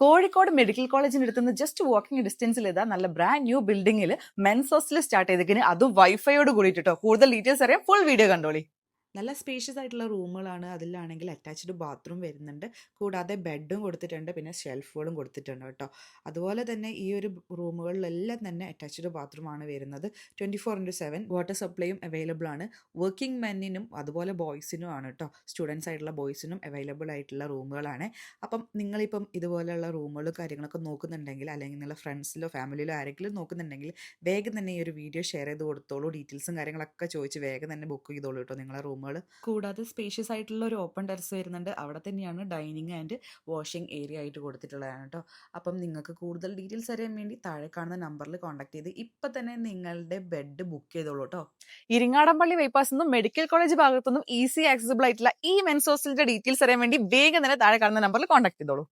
Kozhikode medical കോളേജിന്റെ അടുത്തുനിന്ന് just walking ഡിസ്റ്റൻസിൽ ഇതാ നല്ല ബ്രാൻഡ് ന്യൂ ബിൽഡിംഗിൽ മെൻസ് ഹോസ്റ്റൽ സ്റ്റാർട്ട് ചെയ്തിരിക്കുന്നു. അതും വൈഫൈയോട് കൂടിയിട്ടോ. കൂടുതൽ ഡീറ്റെയിൽസ് അറിയാം, ഫുൾ വീഡിയോ കണ്ടോളി. നല്ല സ്പേഷ്യസ് ആയിട്ടുള്ള റൂമുകളാണ്. അതിലാണെങ്കിൽ അറ്റാച്ച്ഡ് ബാത്റൂം വരുന്നുണ്ട്, കൂടാതെ ബെഡും കൊടുത്തിട്ടുണ്ട്, പിന്നെ ഷെൽഫുകളും കൊടുത്തിട്ടുണ്ട് കേട്ടോ. അതുപോലെ തന്നെ ഈ ഒരു റൂമുകളിലെല്ലാം തന്നെ അറ്റാച്ച്ഡ് ബാത്റൂമാണ് വരുന്നത്. 24/7 വാട്ടർ സപ്ലൈയും അവൈലബിൾ ആണ്. വർക്കിംഗ് മെന്നിനും അതുപോലെ ബോയ്സിനും ആണ് കേട്ടോ. സ്റ്റുഡൻസ് ആയിട്ടുള്ള ബോയ്സിനും അവൈലബിൾ ആയിട്ടുള്ള റൂമുകളാണ്. അപ്പം നിങ്ങളിപ്പം ഇതുപോലെയുള്ള റൂമുകളും കാര്യങ്ങളൊക്കെ നോക്കുന്നുണ്ടെങ്കിൽ, അല്ലെങ്കിൽ നിങ്ങളുടെ ഫ്രണ്ട്സിലോ ഫാമിലിയിലോ ആരെങ്കിലും നോക്കുന്നുണ്ടെങ്കിൽ വേഗം തന്നെ ഈ ഒരു വീഡിയോ ഷെയർ ചെയ്ത് കൊടുത്തോളൂ. ഡീറ്റെയിൽസും കാര്യങ്ങളൊക്കെ ചോദിച്ച് വേഗം തന്നെ ബുക്ക് ചെയ്തോളൂ കേട്ടോ നിങ്ങളെ റൂമുകൾ. കൂടാതെ സ്പേഷ്യസ് ആയിട്ടുള്ള ഒരു ഓപ്പൺ ടെറസ് വരുന്നുണ്ട്. അവിടെ തന്നെയാണ് ഡൈനിങ് ആൻഡ് വാഷിംഗ് ഏരിയ ആയിട്ട് കൊടുത്തിട്ടുള്ളതാണ് കേട്ടോ. അപ്പം നിങ്ങൾക്ക് കൂടുതൽ ഡീറ്റെയിൽസ് അറിയാൻ വേണ്ടി താഴെ കാണുന്ന നമ്പറിൽ കോൺടാക്ട് ചെയ്ത് ഇപ്പം തന്നെ നിങ്ങളുടെ ബെഡ് ബുക്ക് ചെയ്തോളൂ കേട്ടോ. ഇരിങ്ങാടൻപള്ളി ബൈപ്പാസ് നിന്നും മെഡിക്കൽ കോളേജ് ഭാഗത്തുനിന്നും ഈസി ആക്സസിബിൾ ആയിട്ടുള്ള ഈ മെൻസ് ഹോസ്റ്റലിന്റെ ഡീറ്റെയിൽസ് അറിയാൻ വേണ്ടി വേഗം തന്നെ താഴെ കാണുന്ന നമ്പറിൽ കോൺടാക്ട് ചെയ്തോളൂ.